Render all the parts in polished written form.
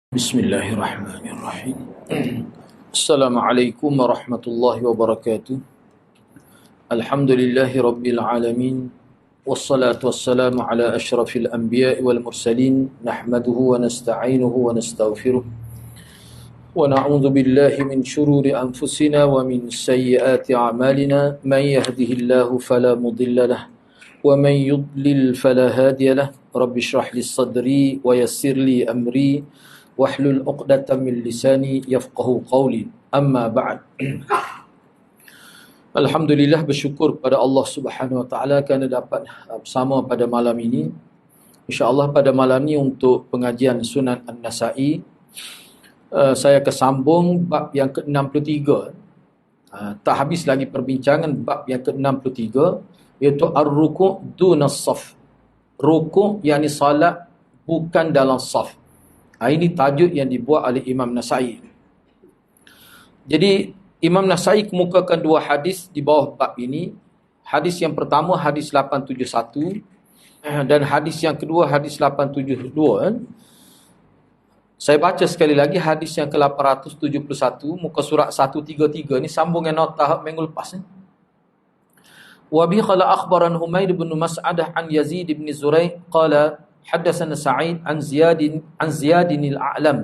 Bismillahirrahmanirrahim. Assalamualaikum warahmatullahi wabarakatuh. Alhamdulillahi rabbil alamin. Wassalatu wassalamu ala ashrafil anbiya'i wal mursalin. Nahmaduhu wa nasta'inuhu wa nastaghfiruh. Wa na'udzu billahi min shururi anfusina wa min sayyiati a'malina. Man yahdihillahu fala mudilla lahu wa man yudlil fala hadiya lahu. Rabbi shrah li sadri wa yassir li amri wahlul 'uqdatam min lisani yafqahu qawli. Amma ba'd. Alhamdulillah, bersyukur kepada Allah Subhanahu wa taala kerana dapat bersama pada malam ini. Insya-Allah pada malam ini untuk pengajian Sunan An-Nasa'i, saya kesambung bab yang ke-63. Tak habis lagi perbincangan bab yang ke-63, iaitu ar-ruku' dunas saf. Rukuk yakni salat bukan dalam saf. Ini tajuk yang dibuat oleh Imam Nasa'i. Jadi Imam Nasa'i kemukakan dua hadis di bawah bab ini. Hadis yang pertama hadis 871 dan hadis yang kedua hadis 872. Saya baca sekali lagi hadis yang ke-871 muka surat 133 ni sambung dengan nota minggu lepas ni. Wa bi qala akhbaran Humaid bin Mas'adah an Yazid bin Zurai qala حدثنا سعيد عن زياد الأعلم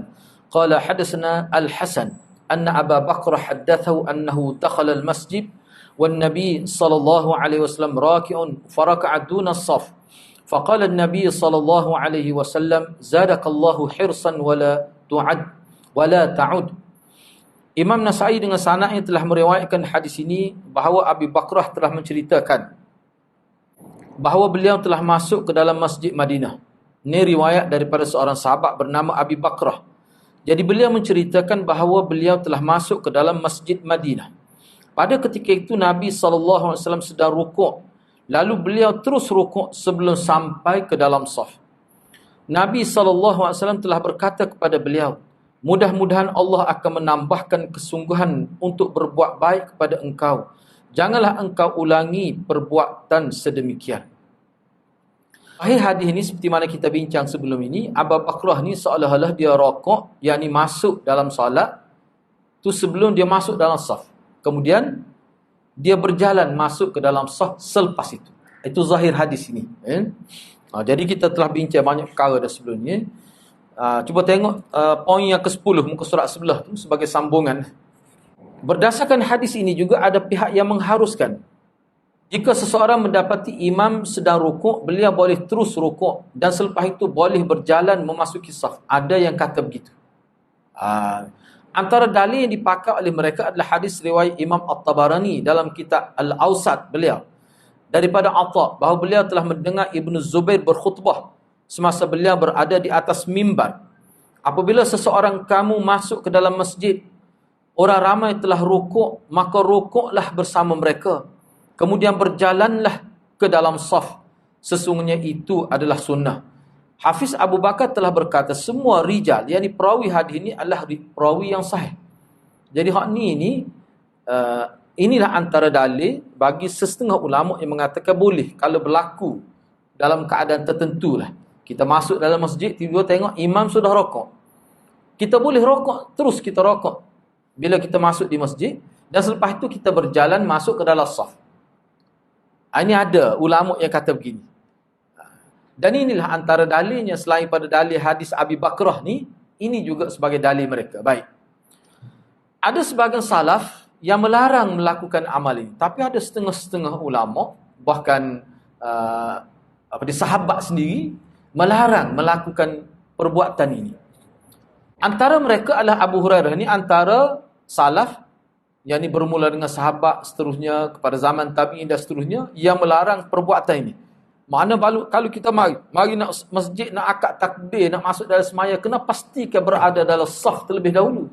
قال حدثنا الحسن أن أبا بكر حدثه أنه دخل المسجد والنبي صلى الله عليه وسلم راكع فركع دون الصف فقال النبي صلى الله عليه وسلم زادك الله حرصا ولا تعد. Imam Nasa'i dengan sanadnya telah meriwayatkan hadis ini bahawa Abi Bakrah telah menceritakan bahawa beliau telah masuk ke dalam Masjid Madinah. Ini riwayat daripada seorang sahabat bernama Abi Bakrah. Jadi beliau menceritakan bahawa beliau telah masuk ke dalam Masjid Madinah. Pada ketika itu Nabi SAW sedang rukuk. Lalu beliau terus rukuk sebelum sampai ke dalam saf. Nabi SAW telah berkata kepada beliau, mudah-mudahan Allah akan menambahkan kesungguhan untuk berbuat baik kepada engkau. Janganlah engkau ulangi perbuatan sedemikian. Akhir hadis ini seperti mana kita bincang sebelum ini, Abu Bakrah ni seolah-olah dia rokok, yakni masuk dalam solat tu sebelum dia masuk dalam saf. Kemudian dia berjalan masuk ke dalam saf selepas itu. Itu zahir hadis ini. Jadi kita telah bincang banyak perkara dah sebelum ni. Cuba tengok poin yang ke-10 muka surat sebelah tu sebagai sambungan. Berdasarkan hadis ini juga ada pihak yang mengharuskan jika seseorang mendapati imam sedang rukuk, beliau boleh terus rukuk dan selepas itu boleh berjalan memasuki saf. Ada yang kata begitu. Antara dalil yang dipakai oleh mereka adalah hadis riwayat Imam At-Tabarani dalam kitab Al-Awsat beliau daripada Atha bahawa beliau telah mendengar Ibnu Zubair berkhutbah semasa beliau berada di atas mimbar. Apabila seseorang kamu masuk ke dalam masjid, orang ramai telah rukuk, maka rukuklah bersama mereka. Kemudian berjalanlah ke dalam saf. Sesungguhnya itu adalah sunnah. Hafiz Abu Bakar telah berkata, semua rijal, yakni perawi hadis ini adalah perawi yang sahih. Jadi hak ni inilah antara dalil bagi setengah ulama yang mengatakan boleh kalau berlaku dalam keadaan tertentu lah. Kita masuk dalam masjid, tiba-tiba tengok imam sudah rokok. Kita boleh rokok, terus kita rokok bila kita masuk di masjid, dan selepas itu kita berjalan masuk ke dalam saf. Ini ada ulama yang kata begini. Dan inilah antara dalilnya selain pada dalil hadis Abi Bakrah ni, ini juga sebagai dalil mereka. Baik. Ada sebahagian salaf yang melarang melakukan amal ini, tapi ada setengah-setengah ulama, bahkan sahabat sendiri melarang melakukan perbuatan ini. Antara mereka adalah Abu Hurairah. Ini antara salaf yang ini bermula dengan sahabat, seterusnya kepada zaman tabi'in dan seterusnya, yang melarang perbuatan ini. Mana kalau kita mari nak masjid, nak akad takbir, nak masuk dalam semaya, kena pastikan berada dalam saf terlebih dahulu.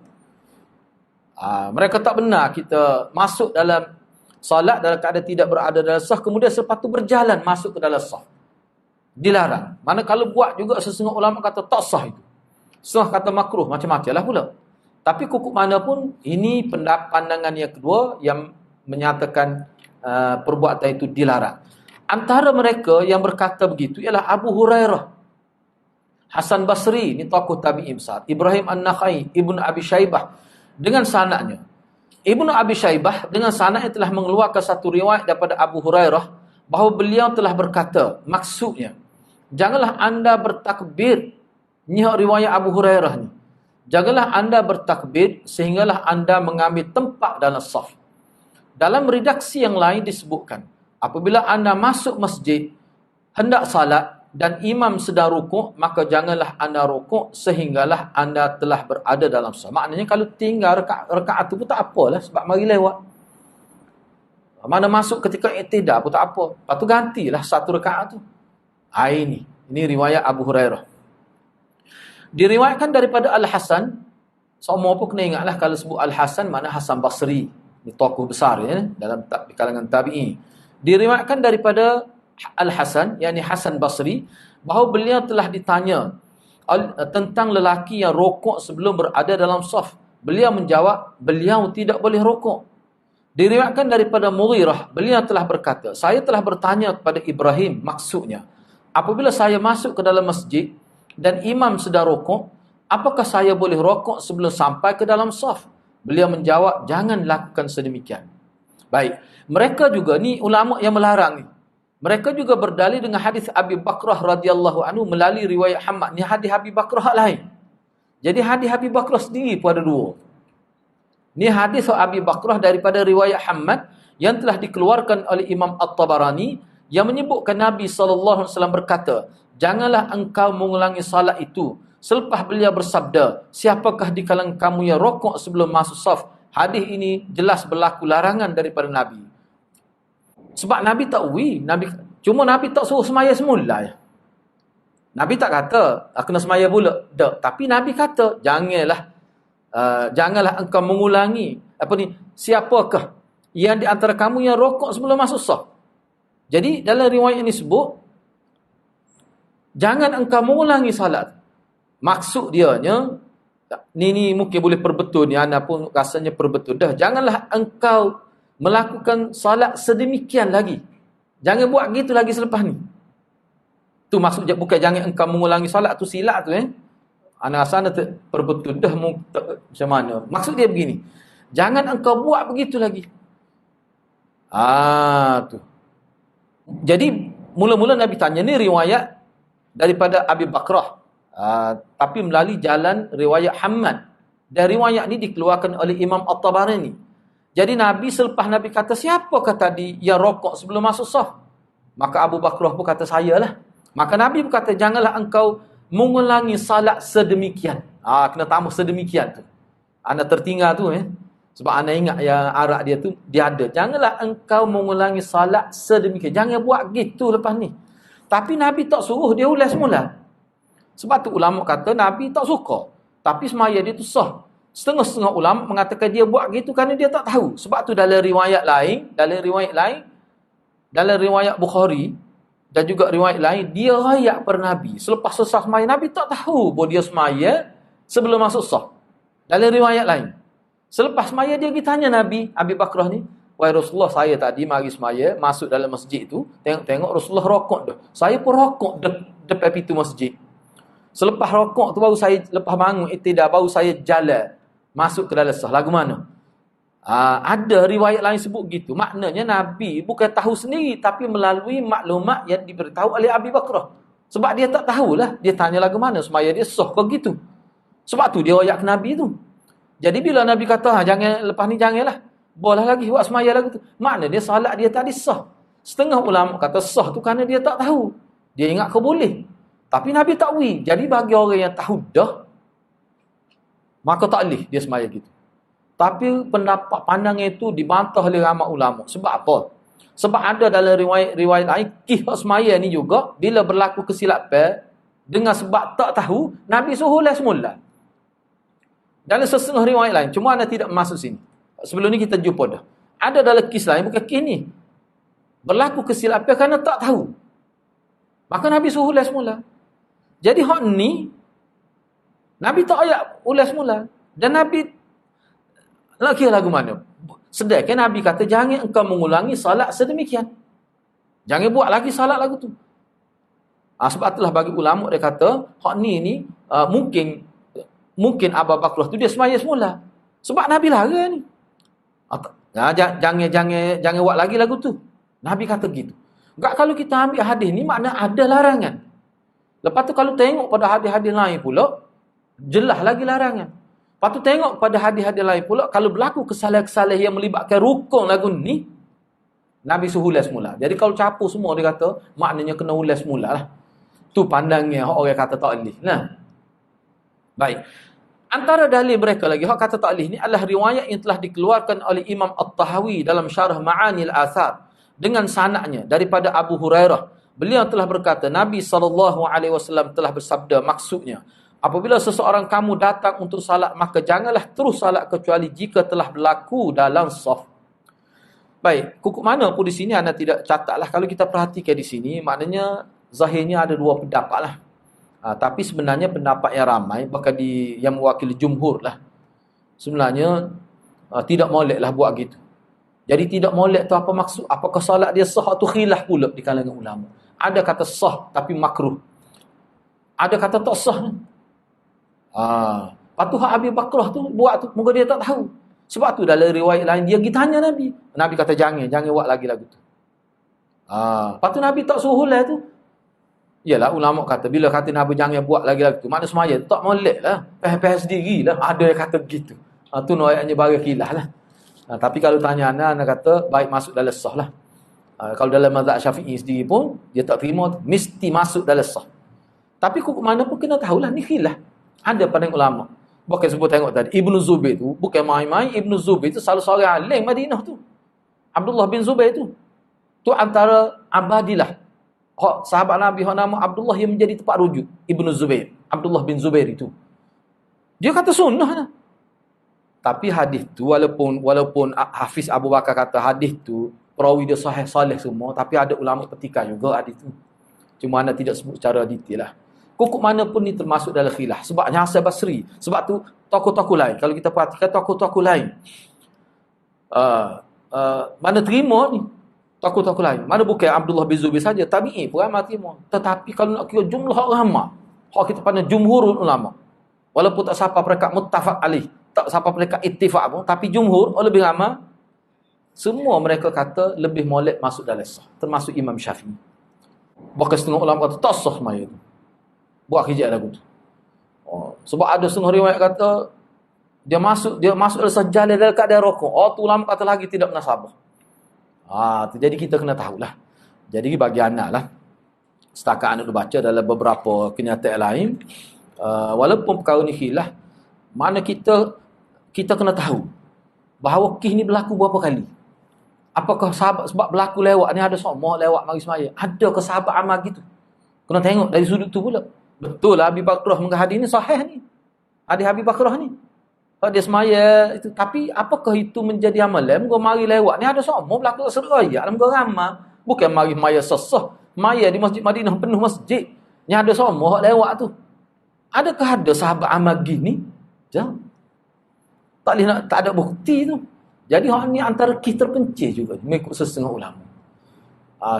Mereka tak benar kita masuk dalam salat dalam keadaan tidak berada dalam saf, kemudian selepas tu berjalan masuk ke dalam saf. Dilarang. Mana kalau buat juga sesungguh ulama kata tak sah itu. Setengah kata makruh, macam-macam lah pula. Tapi kukuk mana pun, ini pandangan yang kedua yang menyatakan perbuatan itu dilarang. Antara mereka yang berkata begitu ialah Abu Hurairah. Hasan Basri, ni tokoh tabi'in besar. Ibrahim An-Nakhai, Ibnu Abi Syaibah dengan sanadnya. Ibnu Abi Syaibah dengan sanadnya telah mengeluarkan satu riwayat daripada Abu Hurairah bahawa beliau telah berkata, maksudnya, janganlah anda bertakbir, ni riwayat Abu Hurairah ni. Janganlah anda bertakbir sehinggalah anda mengambil tempat dalam saf. Dalam redaksi yang lain disebutkan, apabila anda masuk masjid, hendak salat dan imam sedang rukuk, maka janganlah anda rukuk sehinggalah anda telah berada dalam saf. Maknanya kalau tinggal rakaat tu pun tak apalah sebab mari lewat. Mana masuk ketika i'tidal pun tak apa. Lepas tu gantilah satu rakaat tu. Ini riwayat Abu Hurairah. Diriwayatkan daripada Al-Hasan, semua pun kena ingatlah kalau sebut Al-Hasan mana Hasan Basri. Ini tokoh besar ya dalam di kalangan tabi'in. Diriwayatkan daripada Al-Hasan, yakni Hasan Basri, bahawa beliau telah ditanya tentang lelaki yang rokok sebelum berada dalam saf. Beliau menjawab, beliau tidak boleh rokok. Diriwayatkan daripada Mughirah, beliau telah berkata, saya telah bertanya kepada Ibrahim, maksudnya, apabila saya masuk ke dalam masjid dan imam sedang rokok, apakah saya boleh rokok sebelum sampai ke dalam saf? Beliau menjawab, jangan lakukan sedemikian. Baik, mereka juga ni ulama yang melarang ni. Mereka juga berdalil dengan hadis Abi Bakrah radhiyallahu anhu melalui riwayat Hammad. Ni hadis Abi Bakrah lain. Jadi hadis Abi Bakrah sendiri pun ada dua. Ni hadis Abi Bakrah daripada riwayat Hammad yang telah dikeluarkan oleh Imam At-Tabarani yang menyebutkan Nabi SAW berkata, janganlah engkau mengulangi salat itu. Selepas beliau bersabda, siapakah di kalangan kamu yang rokok sebelum masuk saf? Hadis ini jelas berlaku larangan daripada Nabi. Sebab Nabi tak cuma Nabi tak suruh semaya semula ya. Nabi tak kata kena semaya pula. Tak. Tapi Nabi kata janganlah engkau mengulangi siapakah yang di antara kamu yang rokok sebelum masuk saf. Jadi dalam riwayat ini sebut jangan engkau mengulangi salat. Maksud dianya ni mungkin boleh perbetul ni, anda pun rasanya perbetul dah. Janganlah engkau melakukan salat sedemikian lagi. Jangan buat gitu lagi selepas ni. Tu maksudnya bukan jangan engkau mengulangi salat tu silap tu Ana rasa anda perbetul dah macam mana. Maksud dia begini. Jangan engkau buat begitu lagi. Tu. Jadi mula-mula Nabi tanya ni riwayat daripada Abi Bakrah. Tapi melalui jalan riwayat Hammad. Dan riwayat ni dikeluarkan oleh Imam At-Tabarani. Jadi Nabi selepas Nabi kata siapakah tadi yang rokok sebelum masuk saf? Maka Abu Bakrah pun kata saya lah. Maka Nabi pun kata janganlah engkau mengulangi salat sedemikian. Kena tambah sedemikian tu. Anda tertinggal tu Sebab anda ingat yang arak dia tu dia ada. Janganlah engkau mengulangi salat sedemikian. Jangan buat gitu lepas ni. Tapi Nabi tak suruh dia ulas semula. Sebab tu ulama kata Nabi tak suka. Tapi semaya dia tu sah. Setengah-setengah ulama mengatakan dia buat gitu kerana dia tak tahu. Sebab tu dalam riwayat lain, dalam riwayat Bukhari dan juga riwayat lain, dia rayak per Nabi. Selepas selesai semaya, Nabi tak tahu bahawa dia semaya sebelum masuk sah. Dalam riwayat lain. Selepas semaya dia pergi tanya Nabi, Abi Bakrah ni, wahai Rasulullah, saya tadi mari semaya, masuk dalam masjid tu, tengok Rasulullah rokok dah. Saya pun rokok depan pintu masjid. Selepas rokok tu baru saya, lepas bangun i'tidal, baru saya jalan masuk ke dalam sah. Lagu mana? Ada riwayat lain sebut gitu. Maknanya Nabi bukan tahu sendiri, tapi melalui maklumat yang diberitahu oleh Abi Bakrah. Sebab dia tak tahulah. Dia tanya lagu mana semaya dia sah ke gitu. Sebab tu dia royak ke Nabi tu. Jadi bila Nabi kata, jangan lepas ni janganlah. Boleh lagi buat semaya lagu tu. Makna dia salat dia tadi sah. Setengah ulama kata sah tu kerana dia tak tahu. Dia ingat ke boleh. Tapi Nabi takwil. Jadi bagi orang yang tahu dah, maka tak boleh dia semaya gitu. Tapi pendapat pandang itu dibantah oleh ramai ulama. Sebab apa? Sebab ada dalam riwayat lain, kisah semaya ni juga, bila berlaku kesilapan, dengan sebab tak tahu, Nabi suruh ulas semula. Dalam setengah riwayat lain. Cuma anda tidak masuk sini. Sebelum ni kita jumpa dah. Ada dalam kisah lain, bukan kisah ni. Berlaku kesilapan kerana tak tahu. Maka Nabi suruh ulas semula. Jadi hak ni, Nabi tak ayak ulas semula. Dan Nabi, nak kira lagu mana? Sedangkan Nabi kata, jangan engkau mengulangi salat sedemikian. Jangan buat lagi salat lagu tu. Sebab itulah bagi ulama dia kata, hak ni mungkin Abu Bakrah tu dia semaya semula. Sebab Nabi larang ni. Jangan buat lagi lagu tu. Nabi kata gitu. Enggak, kalau kita ambil hadis ni makna ada larangan. Lepas tu kalau tengok pada hadis-hadis lain pula, jelas lagi larangan. Lepas tu tengok pada hadis-hadis lain pula, kalau berlaku kesalahan-kesalahan yang melibatkan rukun lagu ni, Nabi suruh ulas mula. Jadi kalau capur semua dia kata, maknanya kena ulas mula lah. Tu pandangnya orang kata tak boleh. Nah. Baik. Antara dalil mereka lagi, hak kata tak boleh ni adalah riwayat yang telah dikeluarkan oleh Imam At-Tahawi dalam Syarah Ma'anil Athar dengan sanadnya daripada Abu Hurairah. Beliau telah berkata, Nabi SAW telah bersabda, maksudnya, apabila seseorang kamu datang untuk salat, maka janganlah terus salat kecuali jika telah berlaku dalam saf. Baik, kukuk mana pun di sini anda tidak catatlah. Kalau kita perhatikan di sini, maknanya zahirnya ada dua pendapat lah. Tapi sebenarnya pendapat yang ramai, bahkan yang mewakili jumhur lah. Sebenarnya tidak molek lah buat gitu. Jadi tidak molek tu apa maksud? Apakah salat dia sah atau khilaf pula di kalangan ulama. Ada kata sah tapi makruh. Ada kata tak sah. Lepas tu Abu Bakrah tu buat tu, moga dia tak tahu. Sebab tu dalam riwayat lain dia pergi tanya Nabi. Nabi kata jangan buat lagi lagu tu. Lepas tu Nabi tak suruh lah tu. Yalah, ulama kata bila kata Nabi jangan buat lagi lagu tu, makna semaya tak molek lah. Peh sendiri lah. Ada yang kata begitu. Tu ayatnya bagi khilaf lah. Tapi kalau tanya anda kata baik masuk dalam sah lah. Kalau dalam mazhab Syafi'i sendiri pun dia tak terima tu, mesti masuk dalam sah. Tapi kok mana pun kena tahulah ni khilaf. Ada pada ulama. Bukan sebut tengok tadi Ibnu Zubair tu bukan main-main. Ibnu Zubair tu salah seorang alim Madinah tu. Abdullah bin Zubair tu. Tu antara abadilah. Sahabat Nabi nama Abdullah yang menjadi tempat rujuk. Ibnu Zubair. Abdullah bin Zubair itu. Dia kata sunnah lah. Tapi hadis tu walaupun Hafiz Abu Bakar kata hadis tu perawi dia sahih salih semua, tapi ada ulama petikan juga hadis tu. Cuma anda tidak sebut secara detail lah. Kukuk mana pun ni termasuk dalam khilaf. Sebabnya Hasan Basri. Sebab tu tokoh-tokoh lain. Kalau kita perhatikan tokoh-tokoh lain. Mana terima ni? Tokoh-tokoh lain. Mana bukan Abdullah bin Zubair saja. Tabi'i pun ramai terima. Tetapi kalau nak kira jumlah ramai. Hak kita pandang jumhurul ulama. Walaupun tak siapa mereka muttafaq alih. Tak siapa mereka ittifaq pun. Tapi jumhur lebih ramai. Semua mereka kata lebih molek masuk dalam sah. Termasuk Imam Syafi'i. Bahkan setengah ulama kata tak sah maya tu. Buat hijab lagu tu. Sebab ada setengah riwayat kata dia masuk dalam sajdah dalam keadaan rokok. Tu ulama kata lagi tidak menasabah. Jadi kita kena tahulah. Jadi bagi anak lah. Setakat anak baca dalam beberapa kenyataan lain. Walaupun perkara ni khilaf. Mana kita kena tahu. Bahawa kisah ni berlaku berapa kali. Apakah sahabat sebab berlaku lewat ni ada semua lewat mari semaya. Ada ke sahabat amal gitu. Kena tengok dari sudut tu pula. Betul lah Abi Bakrah menghadis ni sahih ni. Hadis Abi Bakrah ni. Dia semaya itu. Tapi apakah itu menjadi amalan? Moga mari lewat ni ada semua berlaku seraya. Moga ramai. Bukan mari maya sesah. Maya di Masjid Madinah penuh masjid. Ni ada semua lewat tu. Adakah ada sahabat amal gini? Jangan. Tak ada bukti tu. Jadi hak ni antara kisah terpencil juga mengikut setengah ulama.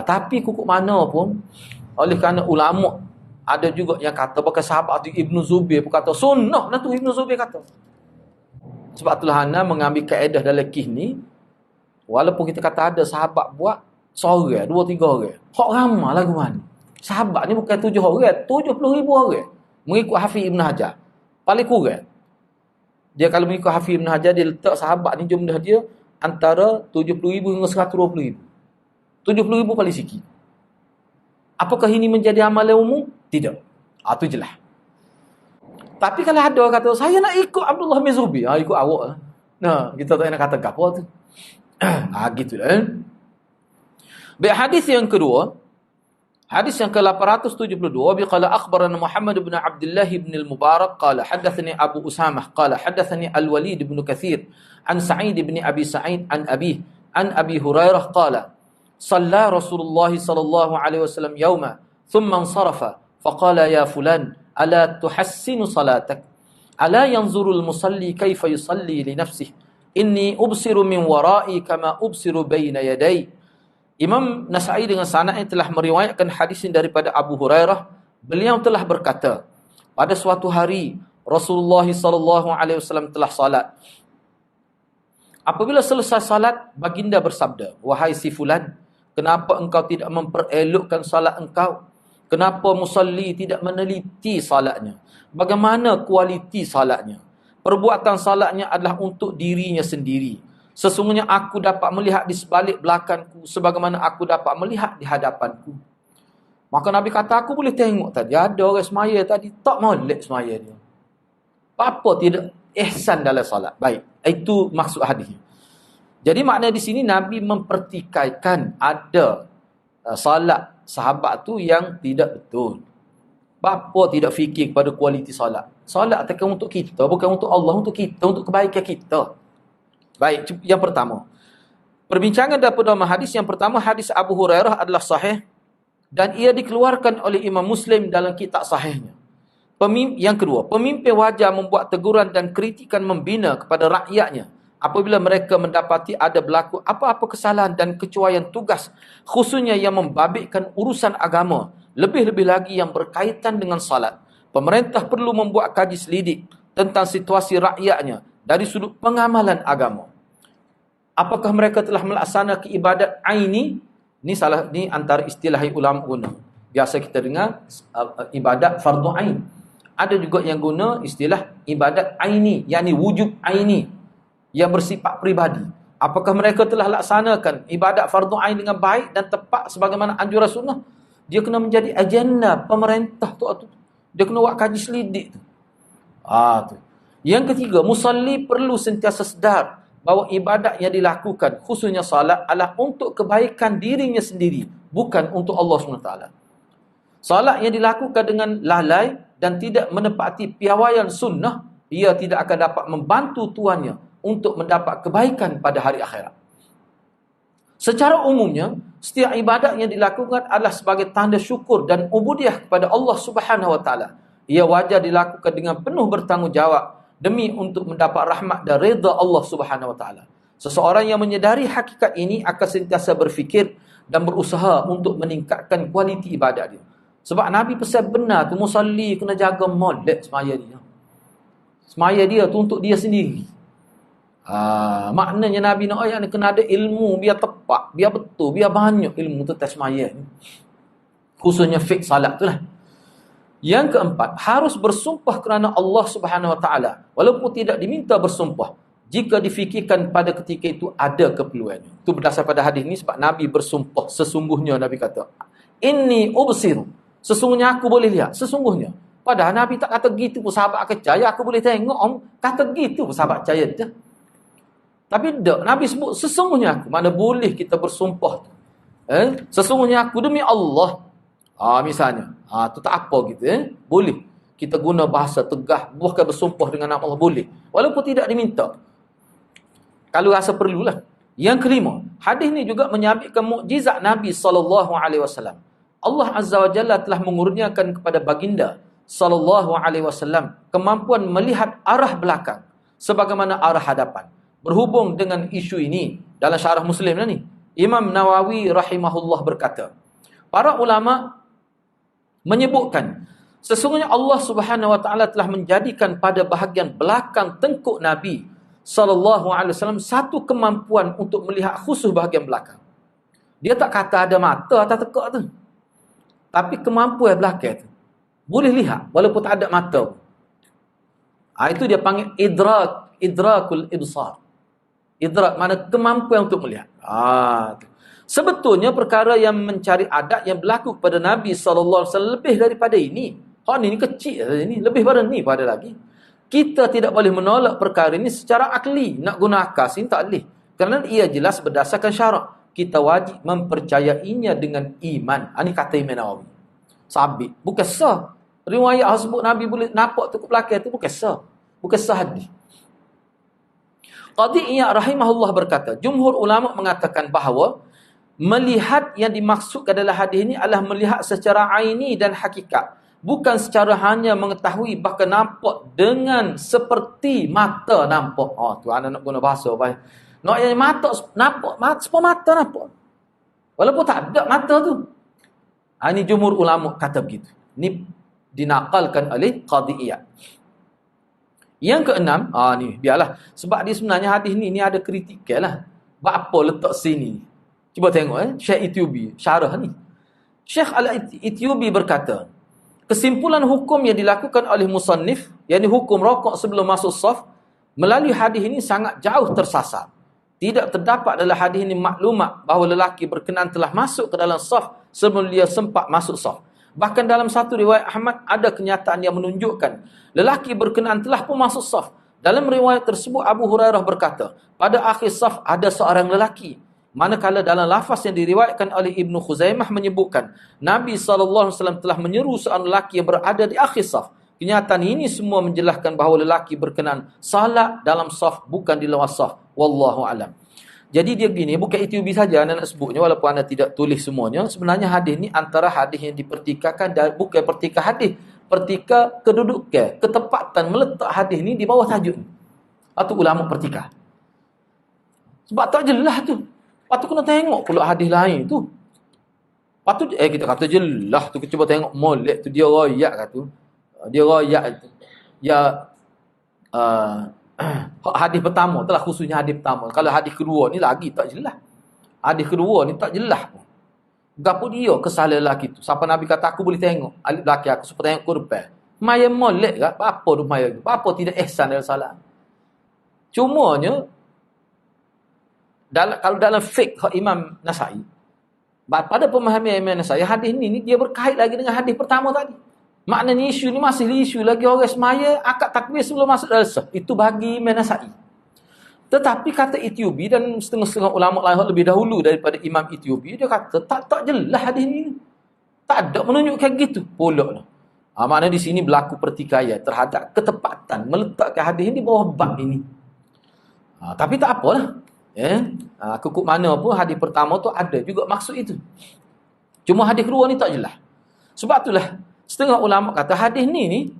Tapi kukuk mana pun oleh kerana ulama ada juga yang kata bahkan sahabat tu Ibnu Zubair pun kata sunnah lah tu Ibnu Zubair kata. Sebab itulah anda mengambil kaedah dalam kisah ni walaupun kita kata ada sahabat buat seorang, 2-3 orang. Hak ramai lagu mana. Sahabat ni bukan 7 orang, 70,000 orang. Mengikut Hafiz Ibn Hajar. Paling kurang. Dia kalau mengikut Hafiz Ibn Hajar, dia letak sahabat ni jumlah dia antara 70,000 hingga 120,000. 70,000 paling sikit. Apakah ini menjadi amalan umum? Tidak. Itu jelas. Tapi kalau ada kata, saya nak ikut Abdullah bin Zubair. Ikut awak lah. Nah, kita tak nak kata apa tu. Gitulah. Baik, hadis yang kedua. Hadis yang ke-872 biqala akhbarana Muhammad bin Abdullah bin al-Mubarak qala hadatsani Abu Usamah qala hadatsani Al-Walid bin Katsir an Sa'id bin Abi Sa'id an Abi Hurairah qala shalla Rasulullah sallallahu alaihi wasallam yawma thumma insarafa faqala ya fulan ala tuhassinu salatak ala yanzuru al-musalli kayfa yusalli li nafsihi inni ubsiru min wara'i kama ubsiru bayna yaday Imam Nasa'i dengan sanad yang telah meriwayatkan hadis ini daripada Abu Hurairah, beliau telah berkata, pada suatu hari Rasulullah SAW telah salat. Apabila selesai salat, baginda bersabda, "Wahai si fulan, kenapa engkau tidak memperelokkan salat engkau? Kenapa musalli tidak meneliti salatnya? Bagaimana kualiti salatnya? Perbuatan salatnya adalah untuk dirinya sendiri. Sesungguhnya aku dapat melihat di sebalik belakangku sebagaimana aku dapat melihat di hadapanku." Maka Nabi kata, aku boleh tengok tadi ada orang semaya tadi tak molek semaya dia. Apa tidak ihsan dalam salat. Baik, itu maksud hadisnya. Jadi makna di sini Nabi mempertikaikan ada salat sahabat tu yang tidak betul. Bapa tidak fikir kepada kualiti salat. Salat tekan untuk kita, bukan untuk Allah, untuk kita, untuk kebaikan kita. Baik, yang pertama. Perbincangan daripada hadis yang pertama, hadis Abu Hurairah adalah sahih dan ia dikeluarkan oleh Imam Muslim dalam kitab sahihnya. Yang kedua, pemimpin wajar membuat teguran dan kritikan membina kepada rakyatnya apabila mereka mendapati ada berlaku apa-apa kesalahan dan kecuaian tugas, khususnya yang membabitkan urusan agama, lebih-lebih lagi yang berkaitan dengan salat. Pemerintah perlu membuat kaji selidik tentang situasi rakyatnya dari sudut pengamalan agama. Apakah mereka telah melaksanakan ibadat aini? Ni antara istilah ulama guna. Biasa kita dengar ibadat fardu ain. Ada juga yang guna istilah ibadat aini, yakni wujub aini yang bersifat peribadi. Apakah mereka telah laksanakan ibadat fardu ain dengan baik dan tepat sebagaimana anjuran sunnah? Dia kena menjadi agenda pemerintah tu. Dia kena buat kaji selidik tu. Tu. Yang ketiga, musalli perlu sentiasa sedar bahawa ibadat yang dilakukan, khususnya salat, adalah untuk kebaikan dirinya sendiri, bukan untuk Allah SWT. Salat yang dilakukan dengan lalai dan tidak menepati piawaian sunnah, ia tidak akan dapat membantu tuannya untuk mendapat kebaikan pada hari akhirat. Secara umumnya, setiap ibadat yang dilakukan adalah sebagai tanda syukur dan ubudiah kepada Allah Subhanahu Wa Taala. Ia wajar dilakukan dengan penuh bertanggungjawab demi untuk mendapat rahmat dan redha Allah Subhanahu Wa Taala. Seseorang yang menyedari hakikat ini akan sentiasa berfikir dan berusaha untuk meningkatkan kualiti ibadat dia. Sebab Nabi pesan benar tu, musalli kena jaga molek semaya dia. Semaya dia tu untuk dia sendiri. Maknanya Nabi nak ayat ni kena ada ilmu biar tepat, biar betul, biar banyak ilmu tu atas semaya ni. Khususnya fiqh salat tu lah. Yang keempat, harus bersumpah kerana Allah Subhanahu Wa Taala walaupun tidak diminta bersumpah jika difikirkan pada ketika itu ada keperluannya. Itu berdasar pada hadis ni sebab Nabi bersumpah. Sesungguhnya Nabi kata, "Inni ubsiru." Sesungguhnya aku boleh lihat. Sesungguhnya. Padahal Nabi tak kata gitu pun sahabat percaya. Aku boleh tengok. Kata gitu pun sahabat percaya je. Tapi tak. Nabi sebut sesungguhnya aku. Mana boleh kita bersumpah. Sesungguhnya aku demi Allah. Misalnya. Tu tak apa gitu. Boleh. Kita guna bahasa tegah. Bukan bersumpah dengan nama Allah. Boleh. Walaupun tidak diminta. Kalau rasa perlulah. Yang kelima. Hadis ni juga menyabitkan mukjizat Nabi SAW. Allah Azza wa Jalla telah mengurniakan kepada baginda SAW kemampuan melihat arah belakang sebagaimana arah hadapan. Berhubung dengan isu ini, dalam syarah Muslim ni, Imam Nawawi rahimahullah berkata, para ulama menyebutkan sesungguhnya Allah Subhanahu Wa Taala telah menjadikan pada bahagian belakang tengkuk Nabi SAW satu kemampuan untuk melihat khusus bahagian belakang. Dia tak kata ada mata atau tekak tu. Tapi kemampuan belakang tu boleh lihat walaupun tak ada mata. Itu dia panggil idrakul ibsar. Idrak mana kemampuan untuk melihat. Sebetulnya perkara yang mencari adat yang berlaku kepada Nabi SAW lebih daripada ini. Ini kecil ini, lebih pada ni pada lagi. Kita tidak boleh menolak perkara ini secara akli. Nak guna akal sini tak boleh. Kerana ia jelas berdasarkan syarak. Kita wajib mempercayainya dengan iman. Ini kata Imam Nawawi. Sabit. Bukan sah. Riwayat sebut Nabi boleh nampak tu ke belakang tu bukan sah. Bukan sah hadis. Qadhi Iyad rahimahullah berkata, jumhur ulama mengatakan bahawa melihat yang dimaksudkan dalam hadis ini adalah melihat secara aini dan hakikat. Bukan secara hanya mengetahui, bahkan nampak dengan seperti mata nampak. Tu anak nak guna bahasa. Nak yang mata nampak, sepuluh mata nampak. Walaupun tak ada mata tu. Ini jumhur ulama kata begitu. Ini dinakalkan oleh Qadhi Iyad. Yang keenam, ni biarlah. Sebab dia sebenarnya hadis ni ada kritikal lah. Buat apa letak sini? Cuba tengok Syekh Ethiopi syarah ni. Syekh Al-Ethiopi berkata, kesimpulan hukum yang dilakukan oleh musannif, yakni hukum rokok sebelum masuk saf, melalui hadis ini sangat jauh tersasar. Tidak terdapat dalam hadis ini maklumat bahawa lelaki berkenan telah masuk ke dalam saf sebelum dia sempat masuk saf. Bahkan dalam satu riwayat Ahmad ada kenyataan yang menunjukkan lelaki berkenaan telah pun masuk saf. Dalam riwayat tersebut Abu Hurairah berkata, pada akhir saf ada seorang lelaki. Manakala dalam lafaz yang diriwayatkan oleh Ibnu Khuzaimah menyebutkan Nabi SAW telah menyeru seorang lelaki yang berada di akhir saf. Kenyataan ini semua menjelaskan bahawa lelaki berkenaan salat dalam saf bukan di luar saf. Wallahu alam. Jadi dia begini, bukan Ethiopi saja anda nak sebutnya walaupun anda tidak tulis semuanya. Sebenarnya hadis ni antara hadis yang dipertikakan dan bukan pertika hadis, pertika kedudukan, ketepatan meletak hadis ni di bawah tajuk ni. Atau ulama pertika. Sebab tak jelas tu. Patut kena tengok pula hadis lain tu. Patut kita kata jelas tu, cuba tengok molek tu dia royak kata. Dia royak tu. Ya hadis pertama telah khususnya hadis pertama. Kalau hadis kedua ni lagi tak jelas. Hadis kedua ni tak jelas. Gapo dia kesalahan lelaki tu. Siapa Nabi kata aku boleh tengok alif lelaki aku supaya tengok kurban. Maya molek ke? Apa tu maya? Apa tidak ihsan dalam salat? Cumanya kalau dalam fiqh Imam Nasai, pada pemahaman Imam Nasai, hadis ni dia berkait lagi dengan hadis pertama tadi. Maknanya isu ni masih isu lagi orang semaya akad takbir sebelum masuk dalam saf. Itu bagi Imam Nasai. Tetapi kata Ethiopi dan setengah-setengah ulama lain lebih dahulu daripada Imam Ethiopi, dia kata tak jelas hadis ni. Tak ada menunjukkan gitu. Pulak. Maknanya di sini berlaku pertikaian terhadap ketepatan meletakkan hadis ni di bawah bab ini. Tapi tak apalah. Kukuk mana pun hadis pertama tu ada juga maksud itu. Cuma hadis kedua ni tak jelas. Sebab itulah setengah ulama kata hadis ni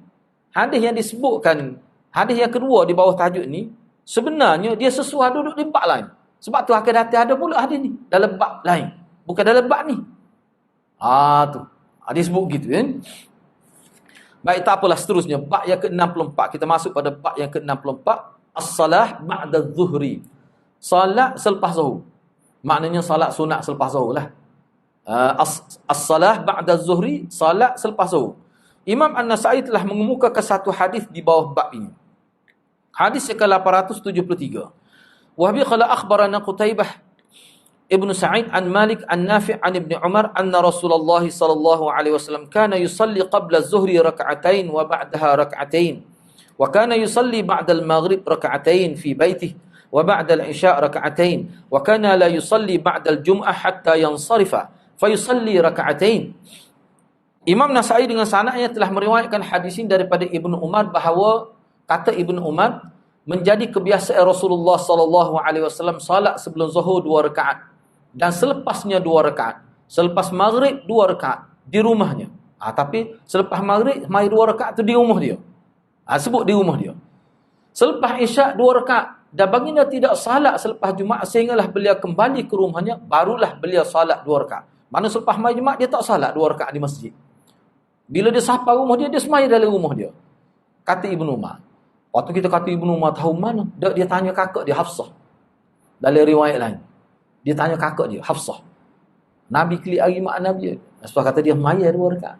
hadis yang disebutkan, hadis yang kedua di bawah tajuk ni sebenarnya dia sesuai duduk di bab lain. Sebab tu akan datang ada pula hadis ni dalam bab lain, bukan dalam bab ni. Tu hadis sebut gitu kan. Baik, tak apalah, seterusnya bab yang ke-64. Kita masuk pada bab yang ke-64, as-salah ba'da zuhri. Salat selepas zuhur. Maknanya salat sunat selepas zuhur lah. As-salah ba'da zuhri, salat selepas zuhur. Imam An-Nasai telah mengemukakan satu hadis di bawah bab ini. Hadis yang ke-873. Wa bi qala akhbarana Qutaibah Ibn Sa'id an Malik an Nafi' an Ibn Umar anna Rasulullah sallallahu alaihi wasallam kana yusalli qabla az-zuhri rak'atain wa ba'daha rak'atain. Wa kana yusalli ba'da al-maghrib rak'atain fi baitihi. وبعد العشاء ركعتين وكان لا يصلي بعد الجمعة حتى ينصرف فيصلي ركعتين. Imam Nasai dengan sanadnya telah meriwayatkan hadis ini daripada Ibnu Umar bahawa kata Ibnu Umar menjadi kebiasaan Rasulullah sallallahu alaihi wasallam salat sebelum zuhur 2 rakaat dan selepasnya 2 rakaat, selepas maghrib 2 rakaat di rumahnya. Tapi selepas maghrib mai 2 rakaat tu di rumah dia. Sebut di rumah dia. Selepas isyak 2 rakaat. Dan baginda tidak salat selepas Jumaat sehinggalah beliau kembali ke rumahnya, barulah beliau salat 2 rakaat. Mana selepas mai Jumaat dia tak salat 2 rakaat di masjid. Bila dia sampai rumah dia semaya dalam rumah dia. Kata Ibnu Umar. Waktu kita kata Ibnu Umar tahu mana? Dia tanya kakak dia Hafsah. Dalam riwayat lain. Dia tanya kakak dia Hafsah. Nabi klik hari mak Nabi. Sebab kata dia semaya 2 rakaat.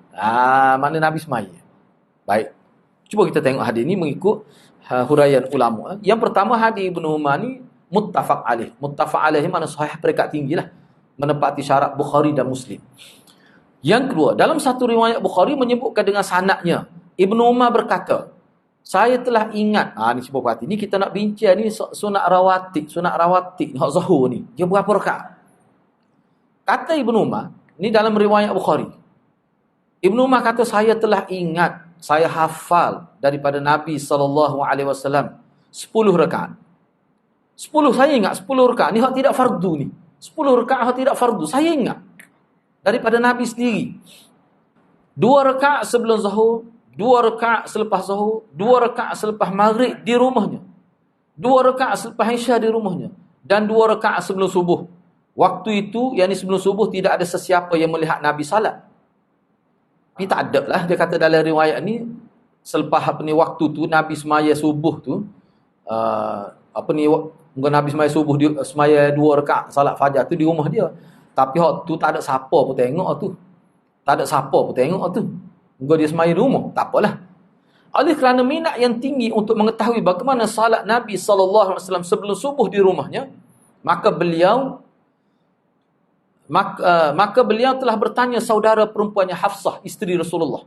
Mana Nabi semaya. Baik. Cuba kita tengok hadis ni mengikut huraian ulama. Yang pertama hadis Ibnu Umar ni muttafaq alaih. Muttafaq alaih mana sahih peringkat tinggilah, menepati syarat Bukhari dan Muslim. Yang kedua, dalam satu riwayat Bukhari menyebutkan dengan sanadnya, Ibnu Umar berkata, saya telah ingat, ni cuba perhati, ni kita nak bincang ni sunat rawatib hak zuhur ni. Dia berapa rakaat? Kata Ibnu Umar, ni dalam riwayat Bukhari. Ibnu Umar kata saya telah ingat, saya hafal daripada Nabi SAW 10 rakaat. 10 saya ingat 10 rakaat. Ni hak tidak fardu ni. 10 rakaat hak tidak fardu. Saya ingat daripada Nabi sendiri. 2 rakaat sebelum zuhur, 2 rakaat selepas zuhur, 2 rakaat selepas maghrib di rumahnya. 2 rakaat selepas isya di rumahnya dan 2 rakaat sebelum subuh. Waktu itu, yang ni sebelum subuh, tidak ada sesiapa yang melihat Nabi salat. Tapi tak ada lah, dia kata dalam riwayat ni, selepas waktu tu, Nabi semaya subuh tu, Nabi semaya subuh, semaya 2 rakaat salat fajar tu di rumah dia. Tapi waktu tu tak ada siapa pun tengok tu. Tak ada siapa pun tengok tu. Engkau dia semaya di rumah, tak apalah. Oleh kerana minat yang tinggi untuk mengetahui bagaimana salat Nabi SAW sebelum subuh di rumahnya, maka beliau telah bertanya saudara perempuannya Hafsah, isteri Rasulullah,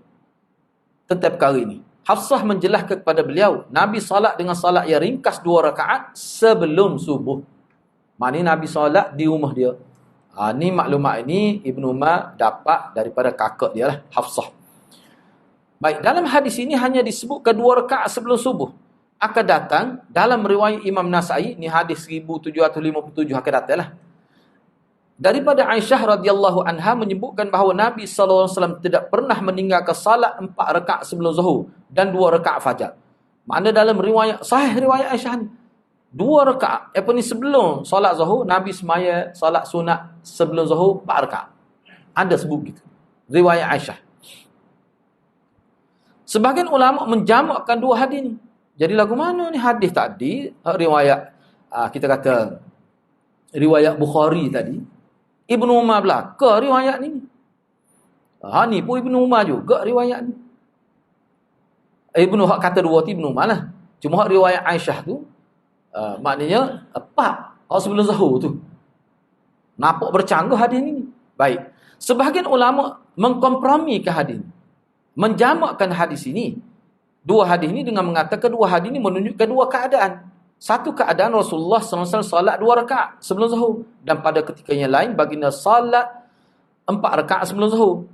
tentang perkara ini. Hafsah menjelaskan kepada beliau, Nabi salat dengan salat yang ringkas 2 rakaat sebelum subuh. Maknanya Nabi salat di rumah dia. Ni maklumat ini Ibnu Umar dapat daripada kakak dia lah, Hafsah. Baik, dalam hadis ini hanya disebutkan 2 rakaat sebelum subuh. Akan datang dalam riwayat Imam Nasai, ni hadis 1757 akan datang lah. Daripada Aisyah radhiyallahu anha menyebutkan bahawa Nabi SAW tidak pernah meninggalkan salat 4 rakaat sebelum zuhur dan 2 rakaat fajar. Makna dalam riwayat sahih riwayat Aisyah ni, 2 rakaat sebelum solat zuhur, Nabi semaya solat sunat sebelum zuhur 4 rakaat. Ada sebut gitu. Riwayat Aisyah. Sebahagian ulama menjamakkan 2 hadis ni. Jadi lagu mana ni hadis tadi, riwayat kita kata riwayat Bukhari tadi, Ibnu Umar belaka riwayat ni. Ni pun Ibnu Umar juga riwayat ni. Hak kata 2 tu Ibnu Umar lah. Cuma hak riwayat Aisyah tu, maknanya 4 sebelum zuhur tu. Nampak bercanggah hadis ni. Baik. Sebahagian ulama mengkompromikan hadis ni, menjamakkan hadis ini. 2 hadis ini dengan mengatakan 2 hadis ini menunjukkan 2 keadaan. Satu keadaan Rasulullah SAW salat 2 rakaat sebelum zuhur, dan pada ketika yang lain baginda salat 4 rakaat sebelum zuhur.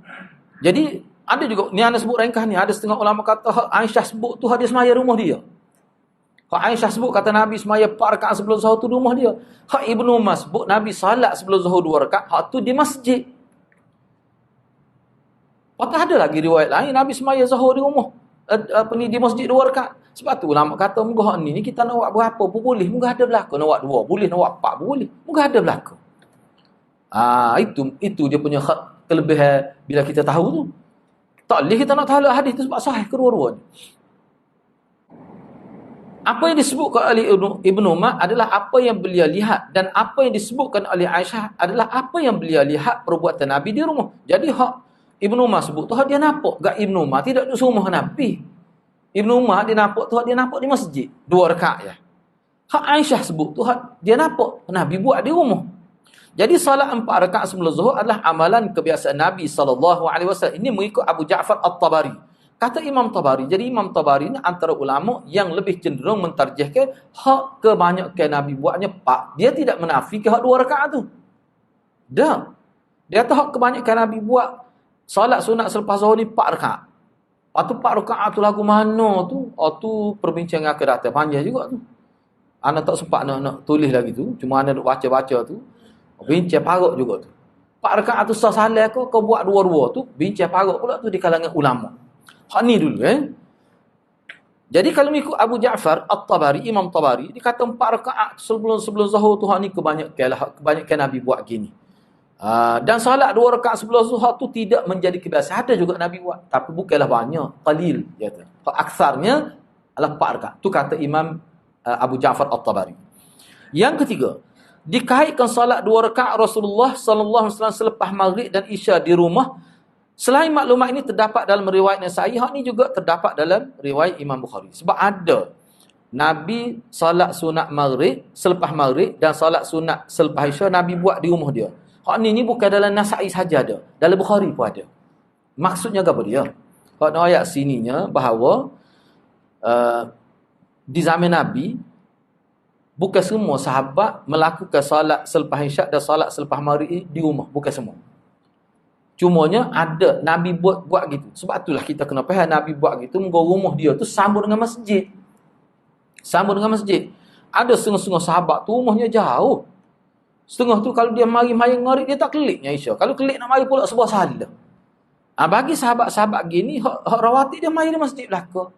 Jadi ada juga ni anda sebut ringkas ni, ada setengah ulama kata Aisyah sebut tu hadis semaya rumah dia. Hak Aisyah sebut kata Nabi semaya 4 rakaat sebelum zuhur tu rumah dia. Hak Ibnu Umar sebut Nabi salat sebelum zuhur 2 rakaat, hak tu di masjid. Patut ada lagi riwayat lain Nabi semaya zuhur di rumah, di masjid 2 rakaat. Sebab tu ulama kata moga ni kita nak buat berapa pun boleh, moga ada berlaku. Nak buat 2 boleh, nak buat 4 pun boleh, moga ada berlaku. Itu dia punya kelebihan bila kita tahu tu. Tak boleh kita nak tahu hadis tu sebab sahih kedua-dua ni. Apa yang disebutkan oleh Ibnu Umar adalah apa yang beliau lihat, dan apa yang disebutkan oleh Aisyah adalah apa yang beliau lihat perbuatan Nabi di rumah. Jadi hak Ibnu Umar sebut tu hak dia nampak. Gak Ibnu Umar tidak duduk rumah Nabi. Ibnu Umar dia nampak tu hak dia nampak di masjid 2 rakaat ya. Hak Aisyah sebut tu hak dia nampak Nabi buat di rumah. Jadi salat 4 rakaat sebelum zuhur adalah amalan kebiasaan Nabi SAW. Ini mengikut Abu Ja'far At-Tabari. Kata Imam Tabari. Jadi Imam Tabari ni antara ulama yang lebih cenderung mentarjihkan hak kebanyakan Nabi buatnya 4. Dia tidak menafikan hak 2 rakaat tu. Dia kata hak kebanyakan Nabi buat salat sunat selepas zuhur ni 4 rakaat. Lepas tu 4 rakaat tu lagu mana tu? Tu perbincangan akan datang panjang juga tu. Ana tak sempat nak tulis lagi tu. Cuma ana nak baca-baca tu. Bincang parut juga tu. 4 rakaat tu sah salah kau buat 2-2 tu. Bincang parut pula tu di kalangan ulama. Hak ni dulu Jadi kalau mengikut Abu Ja'far At-Tabari, Imam Tabari, dia kata 4 rakaat sebelum zuhur tu hak ni kebanyakan Nabi buat gini. Dan salat 2 rakaat sebelum zuhur tu tidak menjadi kebiasaan. Ada juga Nabi buat, tapi bukanlah banyak, qalil dia kata. Aksarnya adalah 4 rakaat. Tu kata Imam Abu Ja'far At-Tabari. Yang ketiga, dikaitkan salat 2 rakaat Rasulullah sallallahu alaihi wasallam selepas maghrib dan isya di rumah. Selain maklumat ini terdapat dalam riwayat Nasai, hak ni juga terdapat dalam riwayat Imam Bukhari. Sebab ada Nabi salat sunat maghrib selepas maghrib dan salat sunat selepas isya Nabi buat di rumah dia. Hak ni bukan dalam Nasai saja ada, dalam Bukhari pun ada. Maksudnya apa dia? Hak ayat sininya bahawa di zaman Nabi bukan semua sahabat melakukan salat selepas isyak dan salat selepas maghrib di rumah, bukan semua. Cumanya ada Nabi buat gitu. Sebab itulah kita kena faham Nabi buat gitu, muka rumah dia tu sambung dengan masjid. Sambung dengan masjid. Ada setengah-setengah sahabat tu rumahnya jauh. Setengah tu kalau dia mari maghrib dia tak keliknya isyak. Kalau kelik nak mari pula sebuah salah. Bagi sahabat-sahabat gini, hak rawatib dia mari di masjid belaka.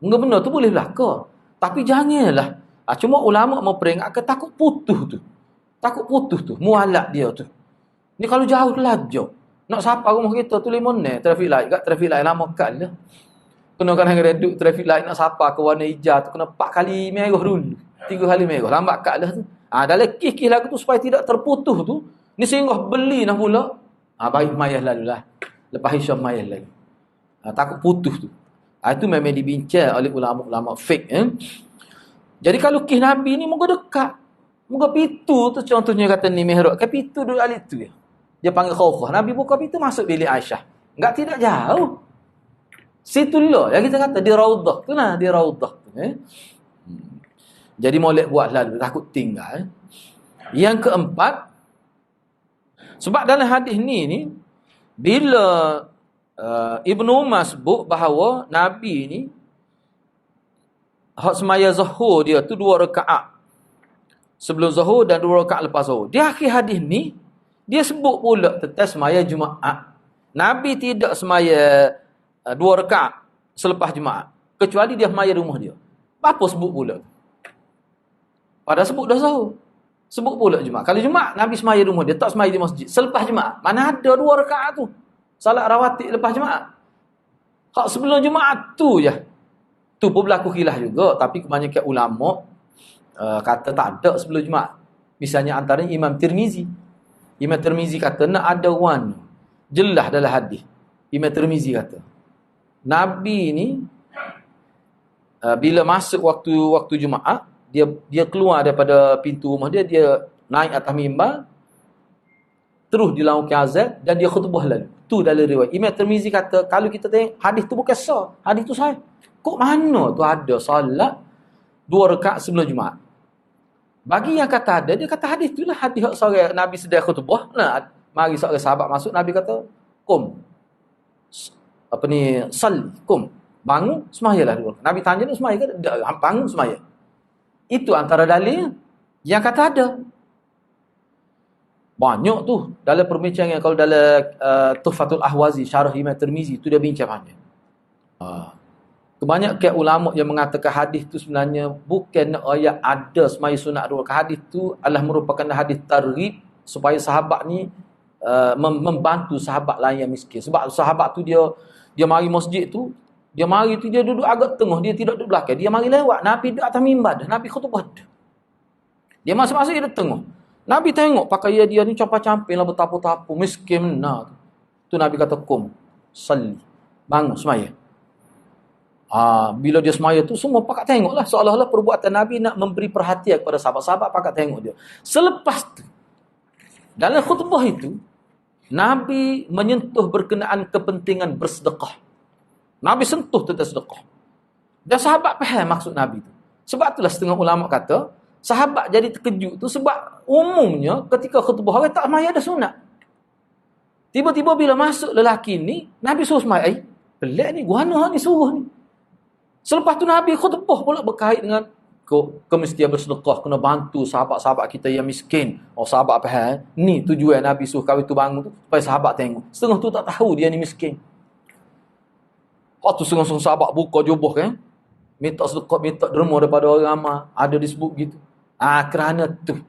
Enggak benar tu boleh belaka. Tapi janganlah. Cuma ulama mau peringatkan takut putus tu. Takut putus tu, mualak dia tu. Ni kalau jauh lajak. Nak sapa rumah kita tu 5 menit traffic light, kat traffic light lama kat lah. Kena kadang-kadang duduk traffic light nak sapa ke warna hijau tu kena 4 kali merah dulu. 3 kali merah, lambat kat lah tu. Dalam kis-kis lagu tu supaya tidak terputus tu, ni singgah beli nak pula. Baik mayah lalulah. Lepas Isyam mayah lagi. Takut putus tu. Itu memang dibincang oleh ulama-ulama fake. Jadi kalau kis Nabi ni moga dekat. Moga pintu tu contohnya kata ni mihrab. Kan pintu duduk alik tu ya. Dia panggil Khawfah. Nabi buka pintu masuk bilik Aisyah. Enggak tidak jauh. Situlah yang kita kata di Raudah tu nah, di Raudah tu. Jadi molek buat lalu takut tinggal. Yang keempat, sebab dalam hadis ni bila Ibnu Umar sebut bahawa Nabi ni hak semaya zuhur dia tu 2 rakaat sebelum zuhur dan 2 rakaat lepas zuhur. Di akhir hadis ni dia sebut pula tentang semaya Jumaat. Nabi tidak semaya 2 rakaat selepas Jumaat kecuali dia semaya di rumah dia. Apa sebut pula? Pada sebut dah zuhur. Sebut pula Jumaat. Kalau Jumaat Nabi semaya di rumah dia, tak semaya di masjid selepas Jumaat. Mana ada 2 rakaat tu? Salat rawatib lepas Jumaat. Hak sebelum Jumaat tu je. Tu pun berlaku khilaf juga, tapi kebanyakan ulama kata tak ada sebelum Jumaat. Misalnya antara Imam Tirmizi. Imam Tirmizi kata nak ada one. Jelas dalam hadis. Imam Tirmizi kata Nabi ni bila masuk waktu Jumaat, dia keluar daripada pintu rumah dia, dia naik atas mimbar, terus dilakukan azan dan dia khutbah lalu. Tu dalam riwayat. Imam Tirmizi kata kalau kita tengok hadis tu bukan sah, hadis tu sahih. Kok mana tu ada solat 2 rakaat sebelum Jumaat? Bagi yang kata ada, dia kata hadis tu lah hadis hak sore Nabi sedang khutbah. Nah, mari seorang sahabat masuk, Nabi kata, "Qum." Salli, qum. Bangun, semayalah dulu. Nabi tanya, "Semaya ke?" Bangun, semaya. Itu antara dalil yang kata ada. Banyak tu dalam perbincangan. Kalau dalam Tuhfatul Ahwazi syarah Imam Tirmizi tu dia bincang banyak. Kebanyakan ulama yang mengatakan hadis tu sebenarnya bukan ayat ada semaya sunat 2 rakaat. Hadis tu adalah merupakan hadis targhib supaya sahabat ni membantu sahabat lain yang miskin. Sebab sahabat tu dia mari masjid tu, dia duduk agak tengah, dia tidak duduk belakang. Dia mari lewat, Nabi duduk atas mimbar dah, Nabi khutbah dah. Dia masuk-masuk dia tengah. Nabi tengok pakaian dia ni campak-camping lah, bertapu-tapu, miskin benar. Tu Nabi kata, "Qum, salli." Bangun, semaya. Bila dia semaya tu, semua pakat tengok lah. Seolah-olah perbuatan Nabi nak memberi perhatian kepada sahabat-sahabat, pakat tengok dia. Selepas tu, dalam khutbah itu, Nabi menyentuh berkenaan kepentingan bersedekah. Nabi sentuh tentang sedekah. Dan sahabat faham maksud Nabi tu. Sebab itulah setengah ulama kata, sahabat jadi terkejut tu sebab umumnya ketika khutbah orang tak semaya ada sunat. Tiba-tiba bila masuk lelaki ni, Nabi suruh semaya. Pelik ni, guana ni suruh ni. Selepas tu Nabi khutbah pula berkait dengan kemestian bersedekah, kena bantu sahabat-sahabat kita yang miskin. Sahabat faham, ni tujuan Nabi suruh kawin tu bangun tu, supaya sahabat tengok. Setengah tu tak tahu dia ni miskin. Tu setengah sahabat buka jubah kan, minta sedekah, minta derma daripada orang ramai. Ada disebut gitu. Kerana tu.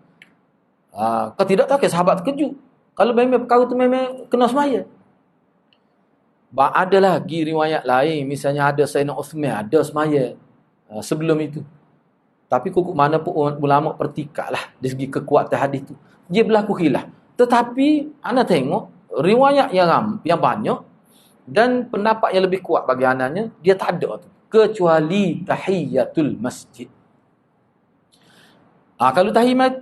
Kau tidak tahu ke sahabat terkejut. Kalau memang perkara tu memang kena semaya. Ada lagi riwayat lain, misalnya ada Sayyidina Uthman ada semaya sebelum itu. Tapi kukuk mana pun ulama pertikak lah dari segi kekuatan hadis tu. Dia berlaku khilaf. Tetapi anda tengok riwayat yang banyak dan pendapat yang lebih kuat bagi anaknya, dia tak ada tu. Kecuali tahiyatul masjid. Kalau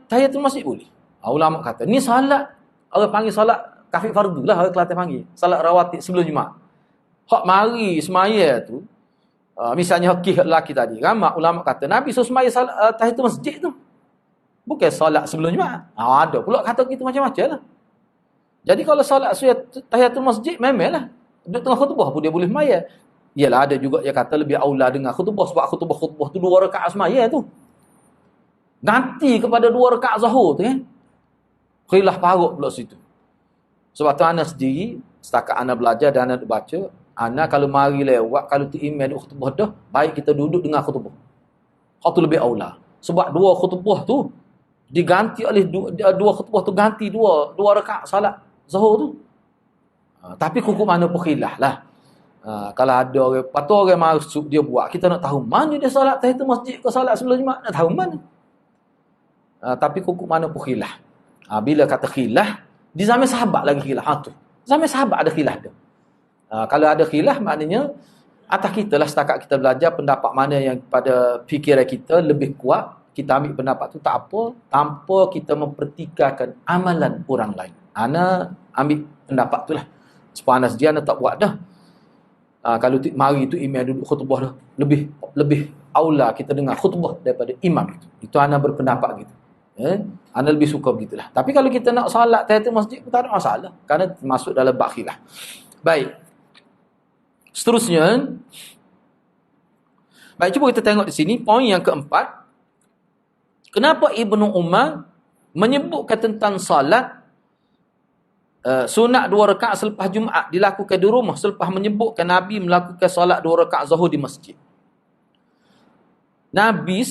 tahiyatul masjid boleh. Ulama kata, ni salat, orang panggil salat kafir fardu lah, orang Kelantan panggil. Salat rawatib sebelum Jumaat. Hak mari semaya tu, misalnya hak lelaki tadi, ramai ulama kata, Nabi suruh semaya tahiyatul masjid tu. Bukan salat sebelum Jumaat. Ada pula kata kita macam-macam lah. Jadi kalau salat tahiyatul masjid, memanglah. Duduk tengah khutbah pun dia boleh semaya. Yalah, ada juga yang kata lebih aula dengan khutbah, sebab khutbah tu 2 rakaat semaya tu. Ganti kepada 2 rakaat zuhur tu kan. Khilaf parut pula situ. Sebab tu ana sendiri, setakat ana belajar dan ana baca, ana kalau mari lewat, kalau tu imam khutbah dah, baik kita duduk dengar khutbah. Hak tu lebih aula. Sebab 2 khutbah tu diganti oleh dua khutbah tu, ganti dua rakaat salat Zuhur tu. Tapi hukum mana pun khilaf lah. Kalau ada orang, patut orang masuk dia buat, kita nak tahu mana dia salat tahiyatul masjid ke salat sebelum Jumaat, nak tahu mana. Tapi hukum mana pun khilaf. Bila kata khilaf, di zaman sahabat lagi khilaf. Tu. Zaman sahabat ada khilaf dia. Kalau ada khilaf, maknanya atas kita lah setakat kita belajar pendapat mana yang pada fikiran kita lebih kuat, kita ambil pendapat tu tak apa, tanpa kita mempertikaikan amalan orang lain. Ana ambil pendapat tu lah. Sepanas dia, ana tak buat dah. Kalau mari tu imam duduk khutbah dah, lebih aula kita dengar khutbah daripada imam itu. Itu ana berpendapat gitu. Ana lebih suka begitulah. Tapi kalau kita nak salat tahiyatul masjid pun tak ada masalah, kerana masuk dalam bab khilaf. Baik. Seterusnya, baik, cuba kita tengok di sini poin yang keempat. Kenapa Ibnu Umar menyebutkan tentang salat sunat 2 rakaat selepas Jumaat dilakukan di rumah, selepas menyebutkan Nabi melakukan solat 2 rakaat Zuhur di masjid. Nabi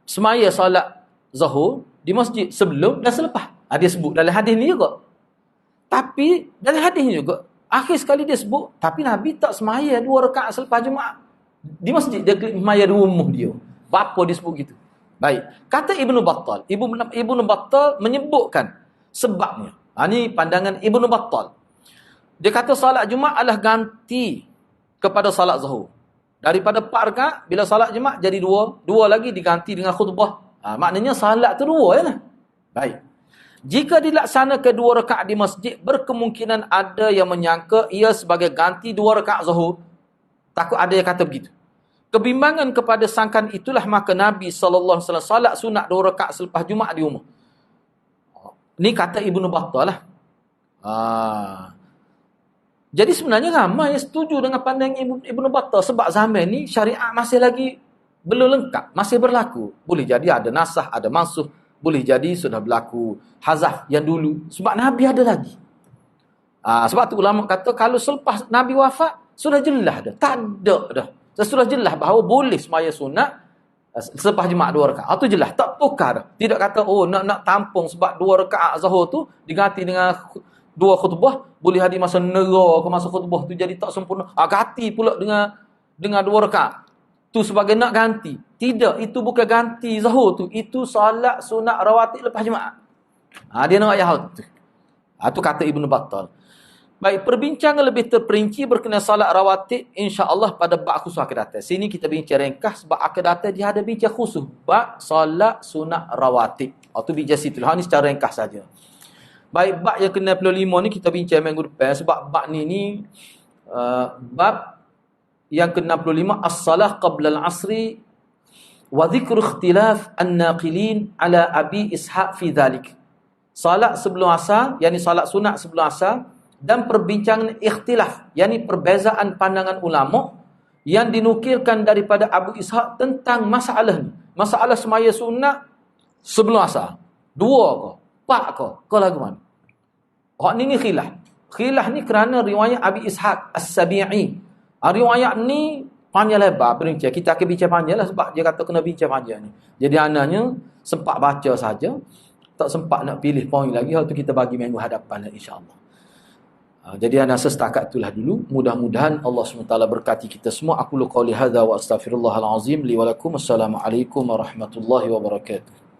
semaya solat Zuhur di masjid sebelum dan selepas. Dia sebut dalam hadis ni juga. Tapi dalam hadis ni juga akhir sekali dia sebut, tapi Nabi tak semaya 2 rakaat selepas Jumaat di masjid, dia semaya di rumah dia. Apa dia sebut gitu? Baik, kata Ibnu Battal. Ibnu Battal menyebutkan sebabnya. Ini pandangan Ibnu Battal. Dia kata salat Jumaat adalah ganti kepada salat Zuhur. Daripada 4 rakaat, bila salat Jumaat jadi 2 lagi diganti dengan khutbah. Maknanya salat tu 2 lah. Baik. Jika dilaksanakan 2 rakaat di masjid, berkemungkinan ada yang menyangka ia sebagai ganti 2 rakaat Zuhur. Takut ada yang kata begitu. Kebimbangan kepada sangkan itulah maka Nabi SAW salat sunat 2 rakaat selepas Jumaat di rumah. Ni kata Ibnu Battal lah. Jadi sebenarnya ramai yang setuju dengan pandangan Ibnu Battal, sebab zaman ni syariat masih lagi belum lengkap, masih berlaku. Boleh jadi ada nasah, ada mansuh, boleh jadi sudah berlaku hazaf yang dulu, sebab Nabi ada lagi. Sebab tu ulama kata kalau selepas Nabi wafat sudah jelas dah, tak ada dah. Sudah jelas bahawa boleh semaya sunat selepas Jumaat 2 rakaat. Itu jelas, tak tukar dah. Tidak kata nak tampung sebab 2 rakaat Zuhur tu diganti dengan 2 khutbah, boleh hadir masa nera ke masa khutbah tu jadi tak sempurna. Ganti pula dengan 2 rakaat. Tu sebagai nak ganti. Tidak, itu bukan ganti Zuhur tu, itu salat sunat rawatib lepas Jumaat. Dia nak ayat tu. Tu kata Ibnu Battal. Baik, perbincangan lebih terperinci berkenaan salat rawatib insya-Allah pada bab khusus akan datang. Sini kita bincang ringkas sebab akan datang dia ada bincang khusus bab salat sunat rawatib. Atau bincang situ. Ni secara ringkas saja. Baik, bab yang ke-65 ni kita bincang minggu depan sebab bab ni bab yang ke-65 as-salah qabla al-asri wa dhikru ikhtilaf an-naqilin ala Abi Ishaq fi dhalik. Salat sebelum asar, yakni salat sunat sebelum asar, dan perbincangan ikhtilaf, yakni perbezaan pandangan ulama yang dinukilkan daripada Abu Ishaq tentang masalah ni. Masalah semaya sunat sebelum asar. 2 ke? 4 ke? Ke lagu mana? Ni khilaf. Khilaf ni kerana riwayat Abi Ishaq As-Sabi'i. Riwayat ni panjang lebar perincian. Kita akan bincang panjang lah sebab dia kata kena bincang panjang ni. Jadi anaknya sempat baca saja, tak sempat nak pilih poin lagi. Waktu kita bagi minggu hadapan lah insya-Allah. Jadi ana setakat itulah dulu. Mudah-mudahan Allah SWT berkati kita semua. Aku lu qauli hadza wa astaghfirullahal azim li wa lakum. Assalamualaikum warahmatullahi wabarakatuh.